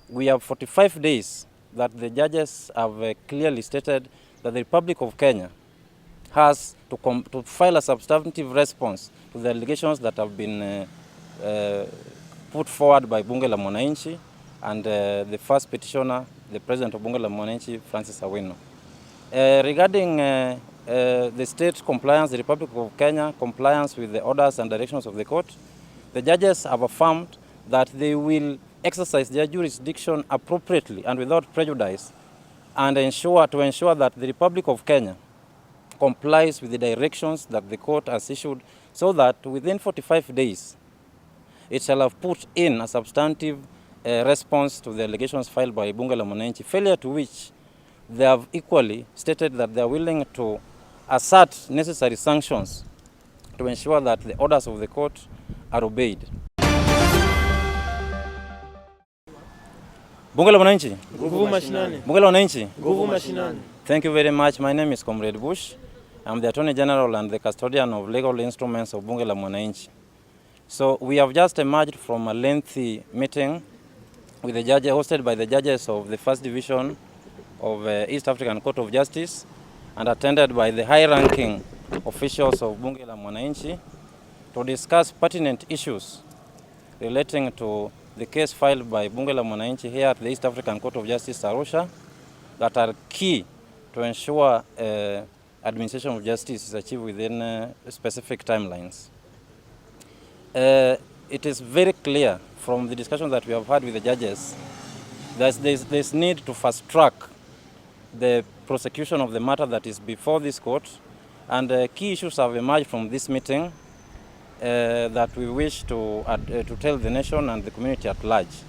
we have 45 days that the judges have clearly stated that the Republic of Kenya has to file a substantive response to the allegations that have been put forward by Bunge la Mwananchi and the first petitioner, the President of Bunge la Mwananchi, Francis Awino. Regarding the state compliance, the Republic of Kenya compliance with the orders and directions of the court, the judges have affirmed that they will exercise their jurisdiction appropriately and without prejudice and ensure that the Republic of Kenya complies with the directions that the court has issued, so that within 45 days it shall have put in a substantive response to the allegations filed by Bunge la Mwananchi, failure to which they have equally stated that they are willing to assert necessary sanctions to ensure that the orders of the court are obeyed. Bunge la Mwananchi. Nguvu mashinani. Bunge la Mwananchi. Nguvu mashinani. Thank you very much. My name is Comrade Bush. I'm the Attorney General and the custodian of legal instruments of Bunge la Mwananchi. So we have just emerged from a lengthy meeting with the judges, hosted by the judges of the First Division of East African Court of Justice and attended by the high-ranking officials of Bunge la Mwananchi to discuss pertinent issues relating to the case filed by Bunge la Mwananchi here at the East African Court of Justice, Arusha, that are key to ensure administration of justice is achieved within specific timelines. It is very clear from the discussion that we have had with the judges that there's need to fast-track the prosecution of the matter that is before this court, and key issues have emerged from this meeting that we wish to tell the nation and the community at large.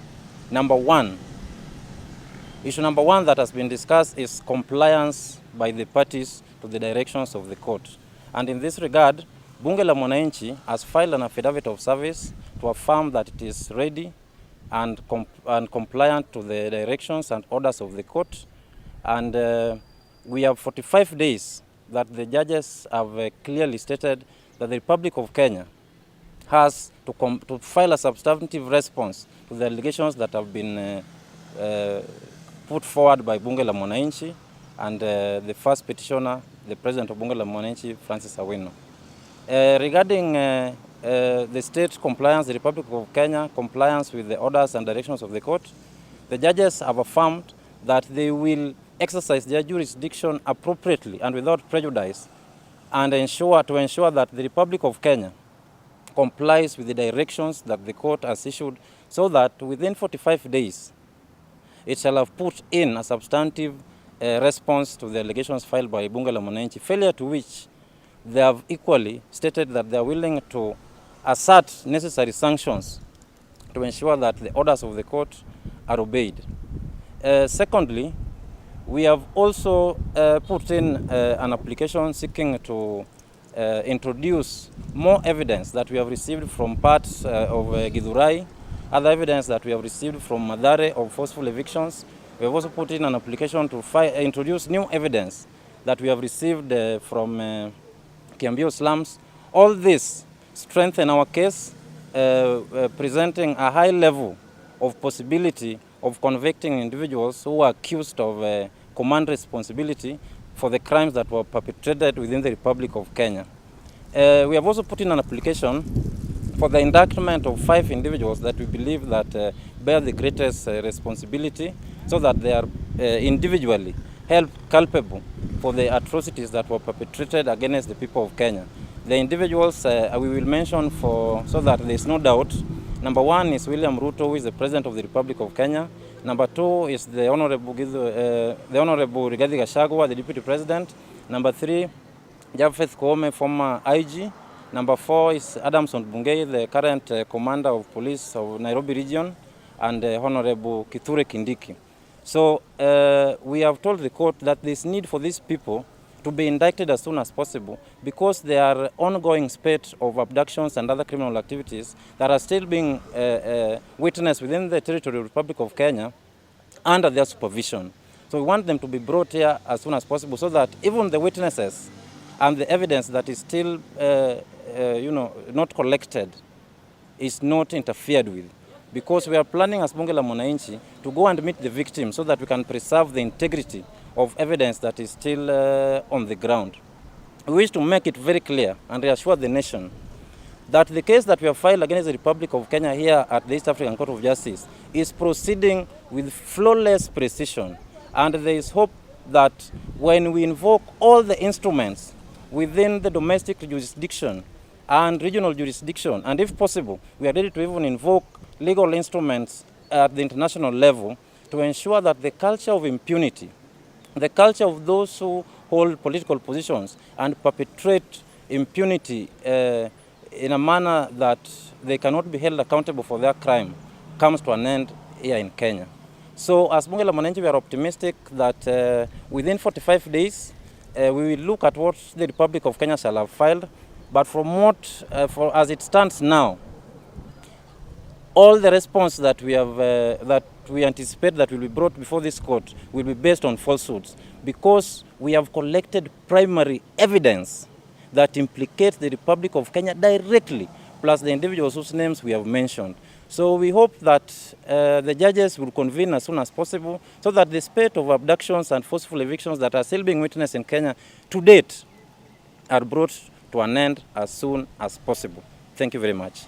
Issue number one that has been discussed is compliance by the parties to the directions of the court. And in this regard, Bunge la Mwananchi has filed an affidavit of service to affirm that it is ready and compliant to the directions and orders of the court. And we have 45 days that the judges have clearly stated that the Republic of Kenya has to file a substantive response to the allegations that have been put forward by Bunge la Mwananchi and the first petitioner, the President of Bunge la Mwananchi, Francis Awino. Regarding the state compliance, the Republic of Kenya compliance with the orders and directions of the court, the judges have affirmed that they will exercise their jurisdiction appropriately and without prejudice and ensure that the Republic of Kenya complies with the directions that the court has issued, so that within 45 days it shall have put in a substantive response to the allegations filed by Bunge la Mwananchi, failure to which they have equally stated that they are willing to assert necessary sanctions to ensure that the orders of the court are obeyed. Secondly, we have also put in an application seeking to introduce more evidence that we have received from parts of Githurai, other evidence that we have received from Mathare of forceful evictions. We have also put in an application to introduce new evidence that we have received from Kiambio slums. All this strengthen our case, presenting a high level of possibility of convicting individuals who are accused of command responsibility for the crimes that were perpetrated within the Republic of Kenya. We have also put in an application for the indictment of 5 individuals that we believe that bear the greatest responsibility, so that they are individually held culpable for the atrocities that were perpetrated against the people of Kenya. The individuals we will mention so that there is no doubt. Number 1 is William Ruto, who is the President of the Republic of Kenya. Number 2 is the Honorable Rigathi Gachagua, the Deputy President. Number 3, Japheth Koome, former IG. Number 4 is Adamson Bungei, the current Commander of Police of Nairobi Region, and Honorable Kithure Kindiki. So we have told the court that there is need for these people to be indicted as soon as possible, because there are ongoing spate of abductions and other criminal activities that are still being witnessed within the territory of the Republic of Kenya under their supervision. So we want them to be brought here as soon as possible, so that even the witnesses and the evidence that is still not collected is not interfered with. because we are planning as Bunge la Mwananchi to go and meet the victims so that we can preserve the integrity of evidence that is still on the ground. We wish to make it very clear and reassure the nation that the case that we have filed against the Republic of Kenya here at the East African Court of Justice is proceeding with flawless precision, and there is hope that when we invoke all the instruments within the domestic jurisdiction and regional jurisdiction, and if possible, we are ready to even invoke legal instruments at the international level to ensure that the culture of impunity, the culture of those who hold political positions and perpetrate impunity in a manner that they cannot be held accountable for their crime, comes to an end here in Kenya. So as Bunge la Mwananchi, we are optimistic that within 45 days, we will look at what the Republic of Kenya shall have filed. But from what, as it stands now, all the response that we have, that we anticipate that will be brought before this court will be based on falsehoods, because we have collected primary evidence that implicates the Republic of Kenya directly, plus the individuals whose names we have mentioned. So we hope that the judges will convene as soon as possible so that the spate of abductions and forceful evictions that are still being witnessed in Kenya to date are brought to an end as soon as possible. Thank you very much.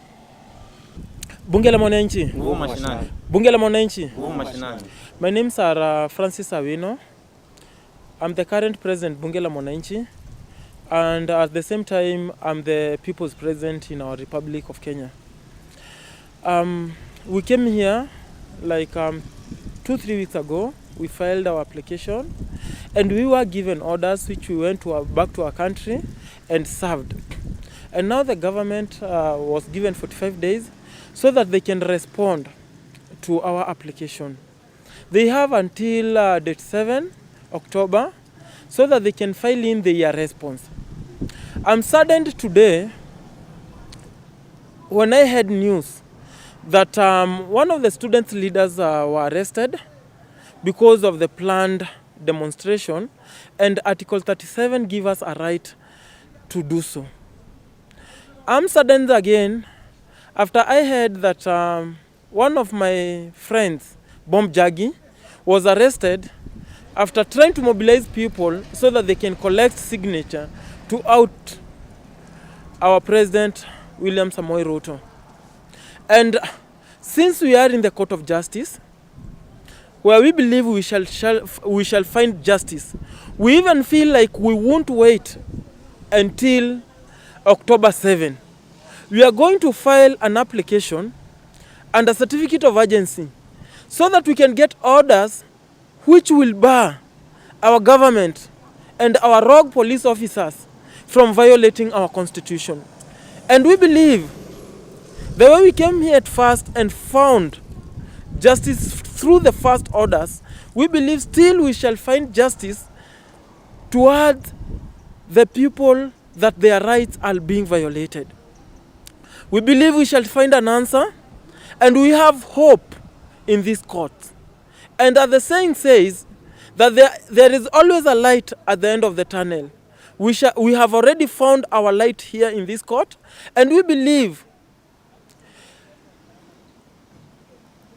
Bunge la Mwananchi. Bunge la Mwananchi. My names are Francis Awino. I'm the current president Bunge la Mwananchi, and at the same time I'm the people's president in our Republic of Kenya. We came here like 2-3 weeks ago. We filed our application and we were given orders which we went to back to our country and served. And now the government was given 45 days so that they can respond to our application. They have until date 7 October so that they can file in their response. I'm saddened today when I heard news that one of the student leaders were arrested because of the planned demonstration, and Article 37 gives us a right to do so. I'm saddened again after I heard that one of my friends, Bomb Jaggi, was arrested after trying to mobilize people so that they can collect signature to out our President William Samoei Ruto. And since we are in the Court of Justice, where we believe we shall find justice, we even feel like we won't wait until October 7. We are going to file an application and a certificate of urgency so that we can get orders which will bar our government and our rogue police officers from violating our constitution. And we believe the way we came here at first and found justice through the first orders, we believe still we shall find justice towards the people that their rights are being violated. We believe we shall find an answer, and we have hope in this court. And as the saying says, that there is always a light at the end of the tunnel. We have already found our light here in this court, and we believe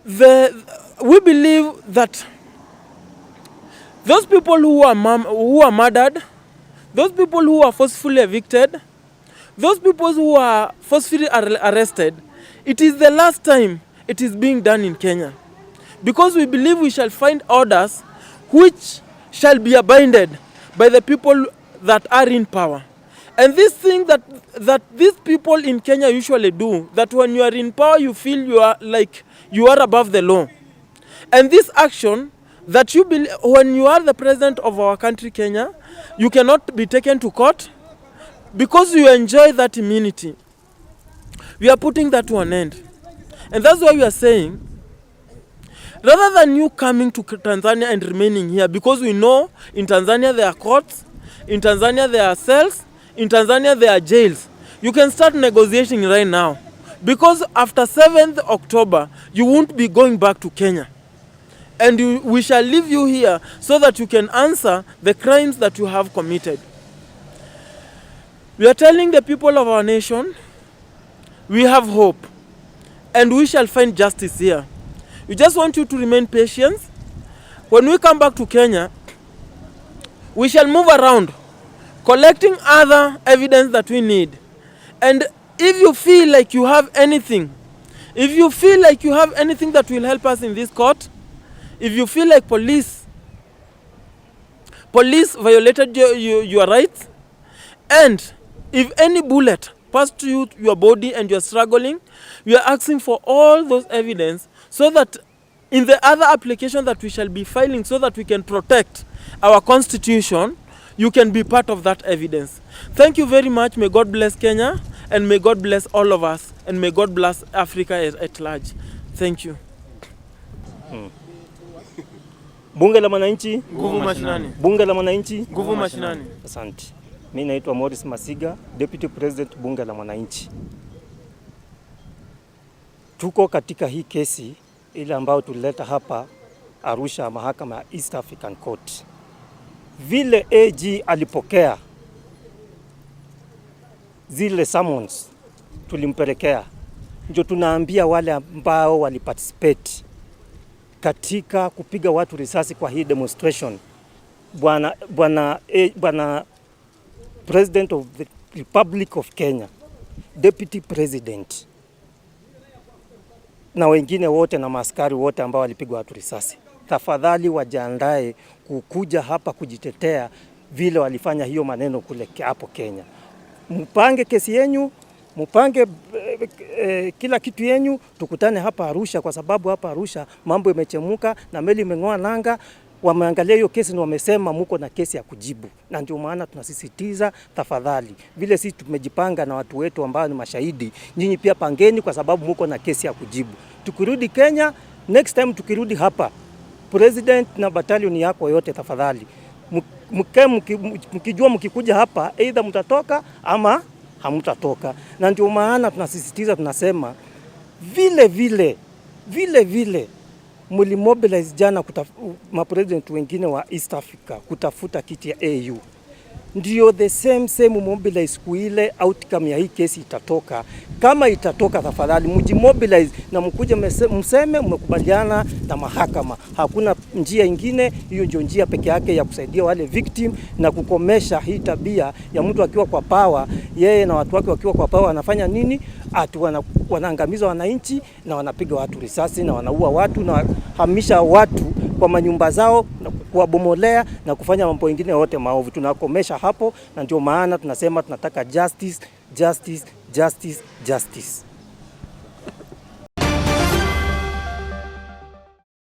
that those people who are murdered, those people who are forcefully evicted, those people who are forcefully arrested, it is the last time it is being done in Kenya. Because we believe we shall find orders which shall be abided by the people that are in power. And this thing that these people in Kenya usually do, that when you are in power you feel you are above the law. And this action that you believe, when you are the president of our country Kenya, you cannot be taken to court because you enjoy that immunity. We are putting that to an end. And that's why we are saying, rather than you coming to Tanzania and remaining here, because we know in Tanzania there are courts, in Tanzania there are cells, in Tanzania there are jails, you can start negotiating right now. Because after 7th October, you won't be going back to Kenya. And we shall leave you here so that you can answer the crimes that you have committed. We are telling the people of our nation, we have hope. and we shall find justice here. We just want you to remain patient. When we come back to Kenya, we shall move around collecting other evidence that we need. And if you feel like you have anything, that will help us in this court, if you feel like police violated your rights, and if any bullet passed through your body and you're struggling, we are asking for all those evidence so that in the other application that we shall be filing, so that we can protect our constitution, you can be part of that evidence. Thank you very much. May God bless Kenya, and may God bless all of us, and may God bless Africa at large. Thank you. Bunge la Mwananchi, nguvu mashinani. Bunge la Mwananchi, nguvu mashinani. Asante. Mimi naitwa Morris Masiga, Deputy President Bunge la Mwananchi. Tuko katika hii kesi ile ambayo tulileta hapa Arusha, mahakama ya East African Court. Vile AG alipokea zile summons tulimpelekea, ndio tunaambia wale ambao waliparticipate katika kupiga watu risasi kwa hii demonstration, bwana President of the Republic of Kenya, Deputy President na wengine wote na maaskari wote ambao walipiga watu risasi, tafadhali wajiandae kukuja hapa kujitetea vile walifanya hiyo maneno kule hapo Kenya. Mpange kesi yenu, mpange kila kitu yenu, tukutane hapa Arusha, kwa sababu hapa Arusha mambo yamechemuka na meli imeng'oa nanga. Wameangalia hiyo kesi na wamesema mko na kesi ya kujibu, na ndio maana tunasisitiza tafadhali, vile sisi tumejipanga na watu wetu ambao ni mashahidi, nyinyi pia pangeni, kwa sababu mko na kesi ya kujibu. Tukirudi Kenya next time, tukirudi hapa, president na battalion yako yote, tafadhali mkijua mkikuja hapa either mtatoka ama hamtatoka. Na ndio maana tunasisitiza, tunasema vile mulimobilize jana mapresident wengine wa East Africa kutafuta kiti ya AU. Ndio the same mobilize kuile outcome ya hii kesi itatoka. Kama itatoka, tafadhali mjimobilize na mkuje mseme mmekubaliana na mahakama. Hakuna njia ingine, hiyo ndio njia peke yake ya kusaidia wale victim na kukomesha hii tabia ya mtu akiwa kwa power, yeye na watu wake wakiwa kwa power wanafanya nini? Wanaangamiza wananchi na wanapiga watu risasi na wanaua watu na hamisha watu kwa manyumba zao na kuwabomolea na kufanya mambo mengine yote maovu. Tunakomesha hapo, na ndio maana tunasema tunataka justice.